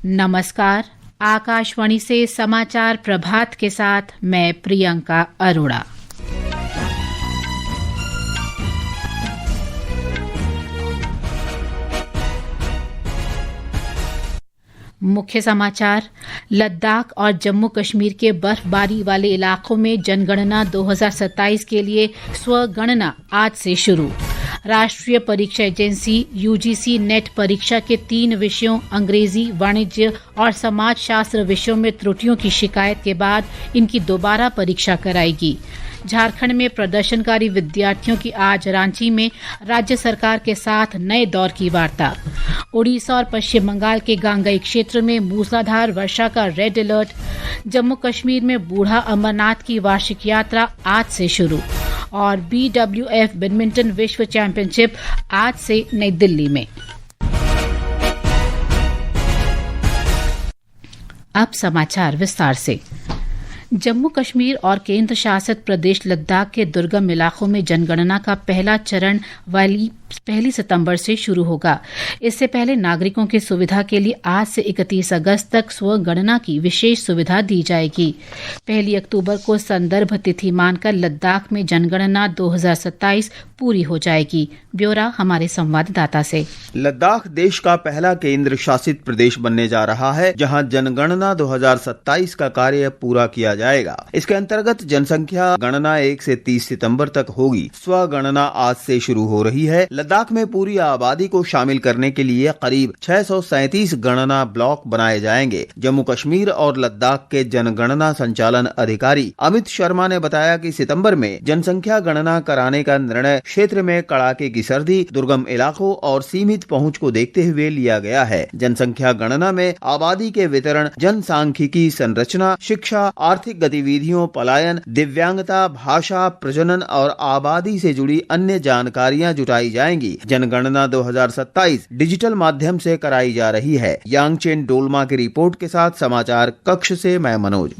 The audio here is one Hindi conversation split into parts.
नमस्कार। आकाशवाणी से समाचार प्रभात के साथ मैं प्रियंका अरोड़ा। मुख्य समाचार। लद्दाख और जम्मू कश्मीर के बर्फबारी वाले इलाकों में जनगणना 2027 के लिए स्वगणना आज से शुरू। राष्ट्रीय परीक्षा एजेंसी यूजीसी नेट परीक्षा के 3 विषयों अंग्रेजी, वाणिज्य और समाजशास्त्र विषयों में त्रुटियों की शिकायत के बाद इनकी दोबारा परीक्षा कराएगी। झारखंड में प्रदर्शनकारी विद्यार्थियों की आज रांची में राज्य सरकार के साथ नए दौर की वार्ता। उड़ीसा और पश्चिम बंगाल के गांगई क्षेत्र में मूसलाधार वर्षा का रेड अलर्ट। जम्मू कश्मीर में बूढ़ा अमरनाथ की वार्षिक यात्रा आज से शुरू। और BWF बैडमिंटन विश्व चैंपियनशिप आज से नई दिल्ली में। अब समाचार विस्तार से। जम्मू कश्मीर और केंद्र शासित प्रदेश लद्दाख के दुर्गम इलाकों में जनगणना का पहला चरण वाली 1 सितंबर से शुरू होगा। इससे पहले नागरिकों की सुविधा के लिए आज से 31 अगस्त तक स्वगणना की विशेष सुविधा दी जाएगी। 1 अक्टूबर को संदर्भ तिथि मानकर लद्दाख में जनगणना 2027 पूरी हो जाएगी। ब्यौरा हमारे संवाददाता से। लद्दाख देश का पहला केंद्र शासित प्रदेश बनने जा रहा है, जहां जनगणना 2027 का कार्य पूरा किया जाएगा। इसके अंतर्गत जनसंख्या गणना 1 से 30 सितंबर तक होगी। स्वगणना आज से शुरू हो रही है। लद्दाख में पूरी आबादी को शामिल करने के लिए करीब 637 गणना ब्लॉक बनाए जाएंगे। जम्मू कश्मीर और लद्दाख के जनगणना संचालन अधिकारी अमित शर्मा ने बताया कि सितंबर में जनसंख्या गणना कराने का निर्णय क्षेत्र में कड़ाके की सर्दी, दुर्गम इलाकों और सीमित पहुंच को देखते हुए लिया गया है। जनसंख्या गणना में आबादी के वितरण, जनसांख्यिकी संरचना, शिक्षा, आर्थिक गतिविधियों, पलायन, दिव्यांगता, भाषा, प्रजनन और आबादी से जुड़ी अन्य जानकारियां जुटाई जाएंगी। जनगणना 2027 डिजिटल माध्यम से कराई जा रही है। यांगचेन डोलमा की रिपोर्ट के साथ समाचार कक्ष से मैं मनोज।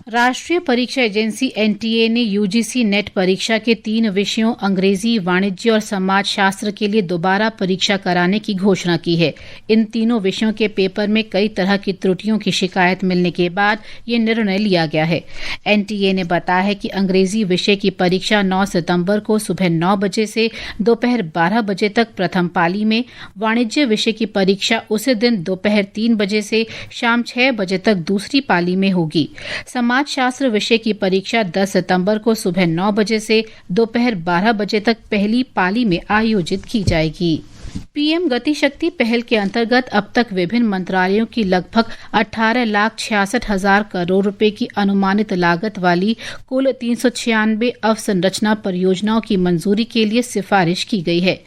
राष्ट्रीय परीक्षा एजेंसी NTA ने यूजीसी नेट परीक्षा के 3 विषयों अंग्रेजी, वाणिज्य और समाजशास्त्र के लिए दोबारा परीक्षा कराने की घोषणा की है। इन तीनों विषयों के पेपर में कई तरह की त्रुटियों की शिकायत मिलने के बाद ये निर्णय लिया गया है। NTA ने बताया है कि अंग्रेजी विषय की परीक्षा 9 सितंबर को सुबह 9 बजे से दोपहर 12 बजे तक प्रथम पाली में, वाणिज्य विषय की परीक्षा उसी दिन दोपहर 3 बजे से शाम 6 बजे तक दूसरी पाली में होगी। समाजशास्त्र विषय की परीक्षा 10 सितंबर को सुबह 9 बजे से दोपहर 12 बजे तक पहली पाली में आयोजित की जाएगी। PM गति शक्ति पहल के अंतर्गत अब तक विभिन्न मंत्रालयों की लगभग 18,66,000 करोड़ रुपए की अनुमानित लागत वाली कुल 396 अवसंरचना परियोजनाओं की मंजूरी के लिए सिफारिश की गई है।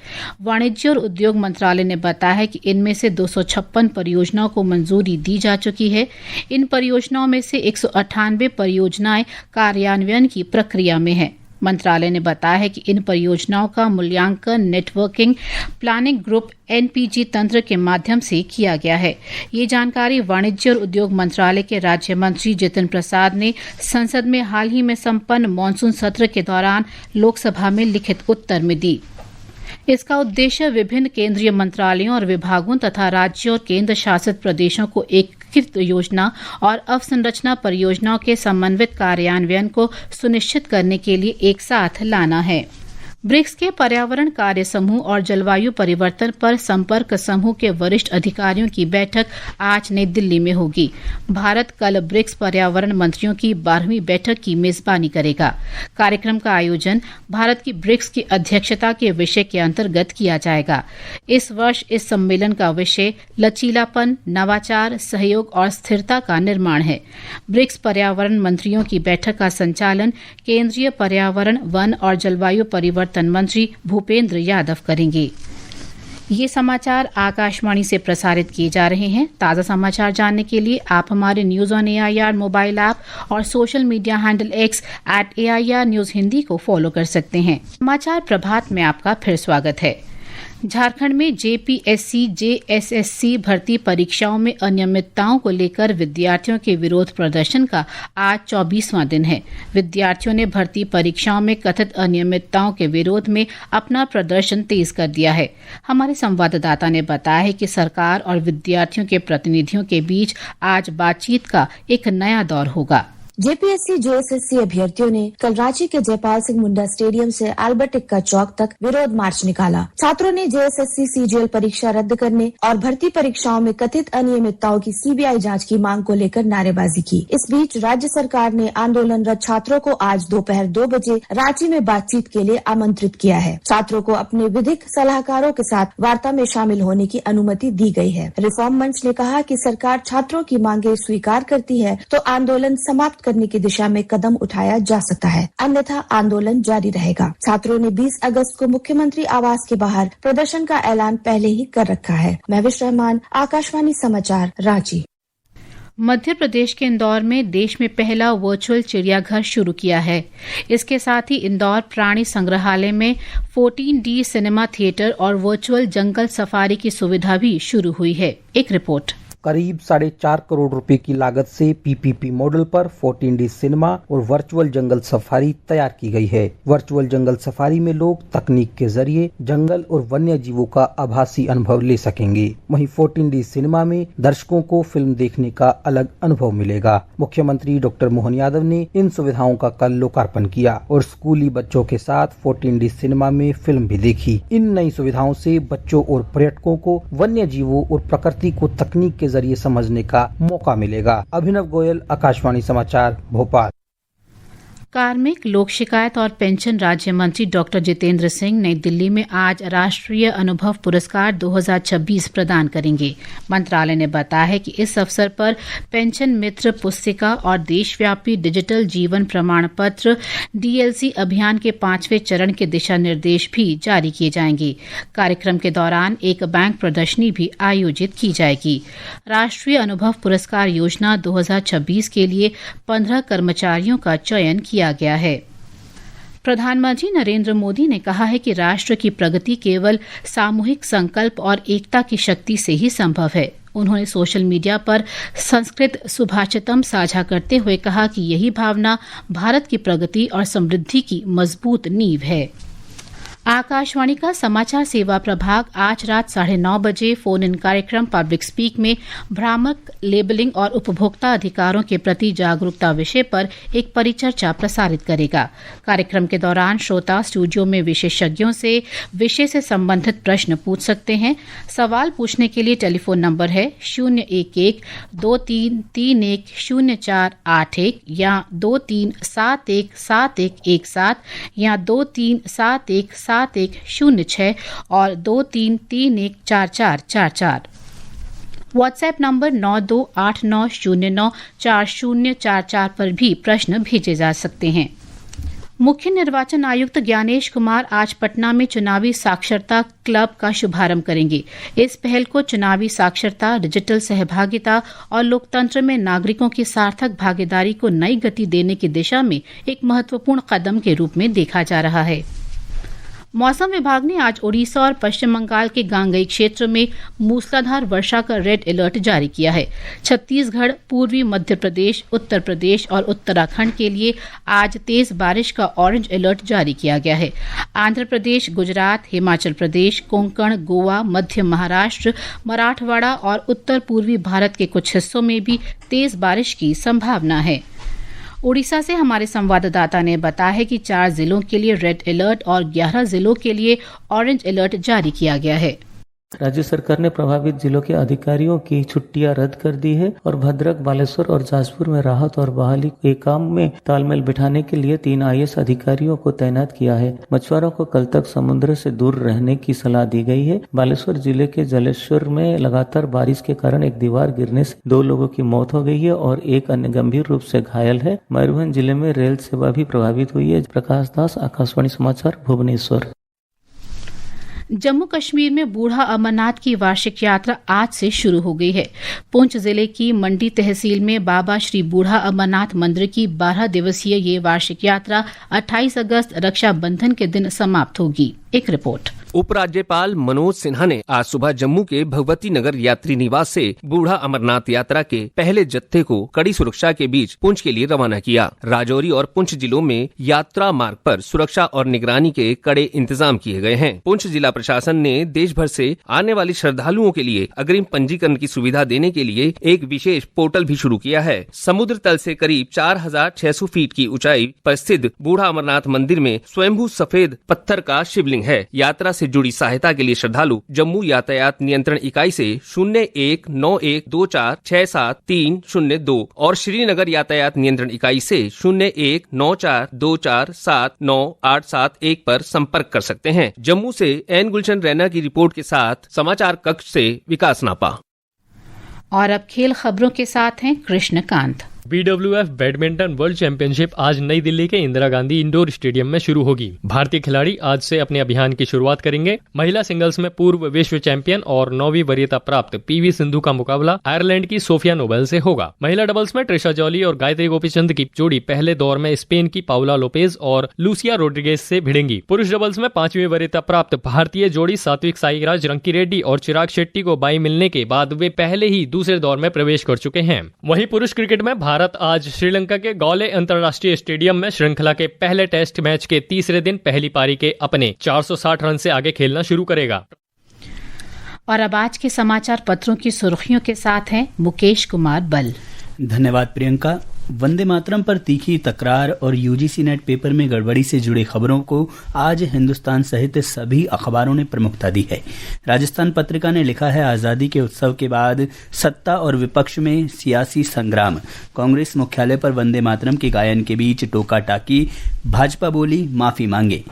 वाणिज्य और उद्योग मंत्रालय ने बताया है कि इनमें से 256 परियोजनाओं को मंजूरी दी जा चुकी है। इन परियोजनाओं में से 198 परियोजनाएं कार्यान्वयन की प्रक्रिया में है। मंत्रालय ने बताया है कि इन परियोजनाओं का मूल्यांकन नेटवर्किंग प्लानिंग ग्रुप NPG तंत्र के माध्यम से किया गया है। ये जानकारी वाणिज्य और उद्योग मंत्रालय के राज्य मंत्री जितिन प्रसाद ने संसद में हाल ही में संपन्न मानसून सत्र के दौरान लोकसभा में लिखित उत्तर में दी। इसका उद्देश्य विभिन्न केंद्रीय मंत्रालयों और विभागों तथा राज्यों और केंद्र शासित प्रदेशों को एकीकृत योजना और अवसंरचना परियोजनाओं के समन्वित कार्यान्वयन को सुनिश्चित करने के लिए एक साथ लाना है। ब्रिक्स के पर्यावरण कार्य समूह और जलवायु परिवर्तन पर संपर्क समूह के वरिष्ठ अधिकारियों की बैठक आज नई दिल्ली में होगी। भारत कल ब्रिक्स पर्यावरण मंत्रियों की 12वीं बैठक की मेजबानी करेगा। कार्यक्रम का आयोजन भारत की ब्रिक्स की अध्यक्षता के विषय के अंतर्गत किया जाएगा। इस वर्ष इस सम्मेलन का विषय लचीलापन, नवाचार, सहयोग और स्थिरता का निर्माण है। ब्रिक्स पर्यावरण मंत्रियों की बैठक का संचालन केंद्रीय पर्यावरण, वन और जलवायु परिवर्तन मंत्री भूपेंद्र यादव करेंगे। ये समाचार आकाशवाणी से प्रसारित किए जा रहे हैं। ताज़ा समाचार जानने के लिए आप हमारे news on AIR mobile app और social media handle X @AIR News Hindi को फॉलो कर सकते हैं। समाचार प्रभात में आपका फिर स्वागत है। झारखंड में जेपीएससी जेएसएससी भर्ती परीक्षाओं में अनियमितताओं को लेकर विद्यार्थियों के विरोध प्रदर्शन का आज 24वां दिन है। विद्यार्थियों ने भर्ती परीक्षाओं में कथित अनियमितताओं के विरोध में अपना प्रदर्शन तेज कर दिया है। हमारे संवाददाता ने बताया है कि सरकार और विद्यार्थियों के प्रतिनिधियों के बीच आज बातचीत का एक नया दौर होगा। जेपीएससी जेएसएससी अभ्यर्थियों ने कल रांची के जयपाल सिंह मुंडा स्टेडियम से अल्बर्ट एक्का चौक तक विरोध मार्च निकाला। छात्रों ने जेएसएससी सीजीएल परीक्षा रद्द करने और भर्ती परीक्षाओं में कथित अनियमितताओं की सीबीआई जांच की मांग को लेकर नारेबाजी की। इस बीच राज्य सरकार ने आंदोलनरत छात्रों को आज दोपहर 2 बजे रांची में बातचीत के लिए आमंत्रित किया है। छात्रों को अपने विधिक सलाहकारों के साथ वार्ता में शामिल होने की अनुमति दी गई है। रिफॉर्म मंच ने कहा कि सरकार छात्रों की मांगे स्वीकार करती है तो आंदोलन समाप्त करने की दिशा में कदम उठाया जा सकता है, अन्यथा आंदोलन जारी रहेगा। छात्रों ने 20 अगस्त को मुख्यमंत्री आवास के बाहर प्रदर्शन का ऐलान पहले ही कर रखा है। महविश रहमान, आकाशवाणी समाचार, रांची। मध्य प्रदेश के इंदौर में देश में पहला वर्चुअल चिड़ियाघर शुरू किया है। इसके साथ ही इंदौर प्राणी संग्रहालय में 14D सिनेमा थिएटर और वर्चुअल जंगल सफारी की सुविधा भी शुरू हुई है। एक रिपोर्ट। करीब 4.5 करोड़ रुपए की लागत से पीपीपी मॉडल पर 14D सिनेमा और वर्चुअल जंगल सफारी तैयार की गई है। वर्चुअल जंगल सफारी में लोग तकनीक के जरिए जंगल और वन्य जीवों का आभासी अनुभव ले सकेंगे। वहीं 14D सिनेमा में दर्शकों को फिल्म देखने का अलग अनुभव मिलेगा। मुख्यमंत्री डॉक्टर मोहन यादव ने इन सुविधाओं का कल लोकार्पण किया और स्कूली बच्चों के साथ 14D सिनेमा में फिल्म भी देखी। इन नई सुविधाओं से बच्चों और पर्यटकों को वन्य जीवों और प्रकृति को तकनीक के जरिए समझने का मौका मिलेगा। अभिनव गोयल, आकाशवाणी समाचार, भोपाल। कार्मिक, लोक शिकायत और पेंशन राज्य मंत्री डॉक्टर जितेंद्र सिंह नई दिल्ली में आज राष्ट्रीय अनुभव पुरस्कार 2026 प्रदान करेंगे। मंत्रालय ने बताया है कि इस अवसर पर पेंशन मित्र पुस्तिका और देशव्यापी डिजिटल जीवन प्रमाण पत्र DLC अभियान के 5वें चरण के दिशा निर्देश भी जारी किए जाएंगे। कार्यक्रम के दौरान एक बैंक प्रदर्शनी भी आयोजित की जाएगी। राष्ट्रीय अनुभव पुरस्कार योजना 2026 के लिए 15 कर्मचारियों का चयन किया गया है। प्रधानमंत्री नरेंद्र मोदी ने कहा है कि राष्ट्र की प्रगति केवल सामूहिक संकल्प और एकता की शक्ति से ही संभव है। उन्होंने सोशल मीडिया पर संस्कृत सुभाषितम साझा करते हुए कहा कि यही भावना भारत की प्रगति और समृद्धि की मजबूत नींव है। आकाशवाणी का समाचार सेवा प्रभाग आज रात 9:30 बजे फोन इन कार्यक्रम पब्लिक स्पीक में भ्रामक लेबलिंग और उपभोक्ता अधिकारों के प्रति जागरूकता विषय पर एक परिचर्चा प्रसारित करेगा। कार्यक्रम के दौरान श्रोता स्टूडियो में विशेषज्ञों से विषय से संबंधित प्रश्न पूछ सकते हैं। सवाल पूछने के लिए टेलीफोन नंबर है 011-2331-0481 या 23717117 या 23717106 और 23314444। व्हाट्सएप नंबर 9289094044 पर भी प्रश्न भेजे जा सकते हैं। मुख्य निर्वाचन आयुक्त ज्ञानेश कुमार आज पटना में चुनावी साक्षरता क्लब का शुभारंभ करेंगे। इस पहल को चुनावी साक्षरता, डिजिटल सहभागिता और लोकतंत्र में नागरिकों की सार्थक भागीदारी को नई गति देने की दिशा में एक महत्वपूर्ण कदम के रूप में देखा जा रहा है। मौसम विभाग ने आज ओडिशा और पश्चिम बंगाल के गांगेय क्षेत्र में मूसलाधार वर्षा का रेड अलर्ट जारी किया है। छत्तीसगढ़, पूर्वी मध्य प्रदेश, उत्तर प्रदेश और उत्तराखंड के लिए आज तेज बारिश का ऑरेंज अलर्ट जारी किया गया है। आंध्र प्रदेश, गुजरात, हिमाचल प्रदेश, कोंकण, गोवा, मध्य महाराष्ट्र, मराठवाड़ा और उत्तर पूर्वी भारत के कुछ हिस्सों में भी तेज बारिश की संभावना है। ओडिशा से हमारे संवाददाता ने बताया है कि 4 जिलों के लिए रेड अलर्ट और 11 जिलों के लिए ऑरेंज अलर्ट जारी किया गया है। राज्य सरकार ने प्रभावित जिलों के अधिकारियों की छुट्टियां रद्द कर दी है और भद्रक, बालेश्वर और जाजपुर में राहत और बहाली के काम में तालमेल बिठाने के लिए 3 IAS अधिकारियों को तैनात किया है। मछुआरों को कल तक समुद्र से दूर रहने की सलाह दी गई है। बालेश्वर जिले के जलेश्वर में लगातार बारिश के कारण एक दीवार गिरने से 2 लोगों की मौत हो गई है और एक अन्य गंभीर रूप से घायल है। मयूरभंज जिले में रेल सेवा भी प्रभावित हुई है। प्रकाश दास, आकाशवाणी समाचार, भुवनेश्वर। जम्मू कश्मीर में बूढ़ा अमरनाथ की वार्षिक यात्रा आज से शुरू हो गई है। पुंछ जिले की मंडी तहसील में बाबा श्री बूढ़ा अमरनाथ मंदिर की 12 दिवसीय ये वार्षिक यात्रा 28 अगस्त रक्षाबंधन के दिन समाप्त होगी। एक रिपोर्ट। उपराज्यपाल मनोज सिन्हा ने आज सुबह जम्मू के भगवती नगर यात्री निवास से बूढ़ा अमरनाथ यात्रा के पहले जत्थे को कड़ी सुरक्षा के बीच पुंछ के लिए रवाना किया। राजौरी और पुंछ जिलों में यात्रा मार्ग पर सुरक्षा और निगरानी के कड़े इंतजाम किए गए हैं। पुंछ जिला प्रशासन ने देश भर से आने वाले श्रद्धालुओं के लिए अग्रिम पंजीकरण की सुविधा देने के लिए एक विशेष पोर्टल भी शुरू किया है। समुद्र तल से करीब 4600 फीट की ऊंचाई पर स्थित बूढ़ा अमरनाथ मंदिर में स्वयंभू सफेद पत्थर का शिवलिंग है। यात्रा से जुड़ी सहायता के लिए श्रद्धालु जम्मू यातायात नियंत्रण इकाई से 019124673002 और श्रीनगर यातायात नियंत्रण इकाई से 019424798771 पर संपर्क कर सकते हैं। जम्मू से एन गुलशन रैना की रिपोर्ट के साथ समाचार कक्ष से विकास नापा। और अब खेल खबरों के साथ हैं Krishnakant. BWF badminton world championship आज नई दिल्ली के इंदिरा गांधी इंडोर स्टेडियम में शुरू होगी। भारतीय खिलाड़ी आज से अपने अभियान की शुरुआत करेंगे। महिला सिंगल्स में पूर्व विश्व चैंपियन और 9वीं वरीयता प्राप्त PV सिंधु का मुकाबला आयरलैंड की सोफिया नोबेल से होगा। महिला डबल्स में ट्रिशा जॉली और गायत्री गोपीचंद की जोड़ी पहले दौर में स्पेन की पाउला लोपेज और लूसिया रोड्रिगेज से भिड़ेंगी। पुरुष डबल्स में 5वीं वरीयता प्राप्त भारतीय जोड़ी सात्विक साईराज रंकी रेड्डी और चिराग शेट्टी को बाई मिलने के बाद वे पहले ही दूसरे दौर में प्रवेश कर चुके हैं। वहीं पुरुष क्रिकेट में भारत आज श्रीलंका के गौले अंतर्राष्ट्रीय स्टेडियम में श्रृंखला के पहले टेस्ट मैच के तीसरे दिन पहली पारी के अपने 460 रन से आगे खेलना शुरू करेगा। और अब आज के समाचार पत्रों की सुर्खियों के साथ हैं मुकेश कुमार बल। धन्यवाद प्रियंका। वंदे मातरम पर तीखी तकरार और यूजीसी नेट पेपर में गड़बड़ी से जुड़ी खबरों को आज हिंदुस्तान सहित सभी अखबारों ने प्रमुखता दी है। राजस्थान पत्रिका ने लिखा है, आजादी के उत्सव के बाद सत्ता और विपक्ष में सियासी संग्राम। कांग्रेस मुख्यालय पर वंदे मातरम के गायन के बीच टोका टाकी, भाजपा बोली माफी मांगे।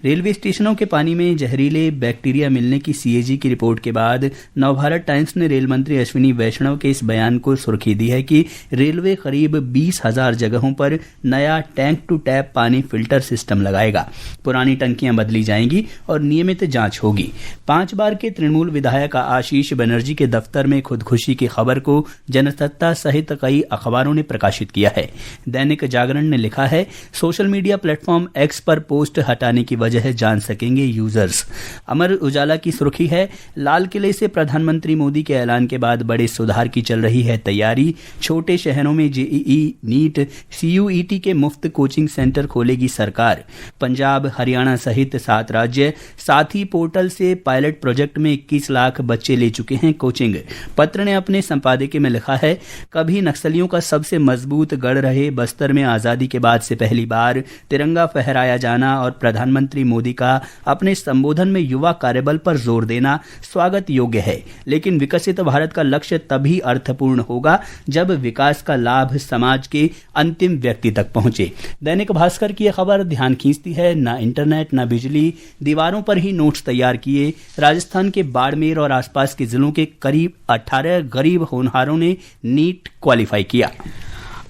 रेलवे स्टेशनों के पानी में जहरीले बैक्टीरिया मिलने की सीएजी की रिपोर्ट के बाद नवभारत टाइम्स ने रेल मंत्री अश्विनी वैष्णव के इस बयान को सुर्खी दी है कि रेलवे करीब 20,000 जगहों पर नया टैंक टू टैप पानी फिल्टर सिस्टम लगाएगा। पुरानी टंकियां बदली जाएंगी और नियमित जांच होगी। 5 बार के तृणमूल विधायक आशीष बनर्जी के दफ्तर में खुदकुशी की खबर को जनसत्ता सहित कई अखबारों ने प्रकाशित किया है। दैनिक जागरण ने लिखा है, सोशल मीडिया प्लेटफॉर्म एक्स पर पोस्ट हटाने की वजह जान सकेंगे यूजर्स। अमर उजाला की सुर्खी है, लाल किले से प्रधानमंत्री मोदी के ऐलान के बाद बड़े सुधार की चल रही है तैयारी। छोटे शहरों में जेईई, नीट, CUET के मुफ्त कोचिंग सेंटर खोलेगी सरकार। पंजाब, हरियाणा सहित 7 राज्य साथी पोर्टल से पायलट प्रोजेक्ट में 21 लाख बच्चे ले चुके हैं कोचिंग। पत्र ने अपने संपादकीय में लिखा है, कभी नक्सलियों का सबसे मजबूत गढ़ रहे बस्तर में आजादी के बाद से पहली बार तिरंगा फहराया जाना और प्रधानमंत्री मोदी का अपने संबोधन में युवा कार्यबल पर जोर देना स्वागत योग्य है। लेकिन विकसित भारत का लक्ष्य तभी अर्थपूर्ण होगा जब विकास का लाभ समाज के अंतिम व्यक्ति तक पहुंचे। दैनिक भास्कर की यह खबर ध्यान खींचती है, ना इंटरनेट ना बिजली, दीवारों पर ही नोट्स तैयार किए। राजस्थान के बाड़मेर और आसपास के जिलों के करीब 18 गरीब होनहारों ने नीट क्वालिफाई किया।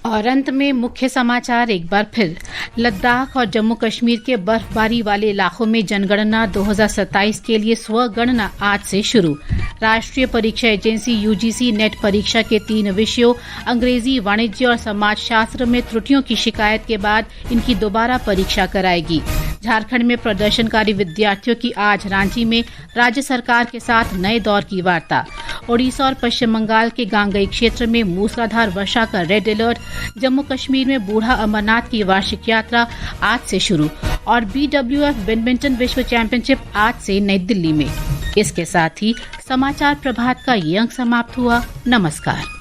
और अंत में मुख्य समाचार एक बार फिर। लद्दाख और जम्मू कश्मीर के बर्फबारी वाले इलाकों में जनगणना 2027 के लिए स्वगणना आज से शुरू। राष्ट्रीय परीक्षा एजेंसी UGC नेट परीक्षा के 3 विषयों अंग्रेजी, वाणिज्य और समाजशास्त्र में त्रुटियों की शिकायत के बाद इनकी दोबारा परीक्षा कराएगी। झारखंड में प्रदर्शनकारी विद्यार्थियों की आज रांची में राज्य सरकार के साथ नए दौर की वार्ता। ओडिशा और पश्चिम बंगाल के गांगई क्षेत्र में मूसलाधार वर्षा का रेड अलर्ट। जम्मू कश्मीर में बूढ़ा अमरनाथ की वार्षिक यात्रा आज से शुरू। और BWF बैडमिंटन विश्व चैंपियनशिप आज से नई दिल्ली में। इसके साथ ही समाचार प्रभात का ये अंक समाप्त हुआ। नमस्कार।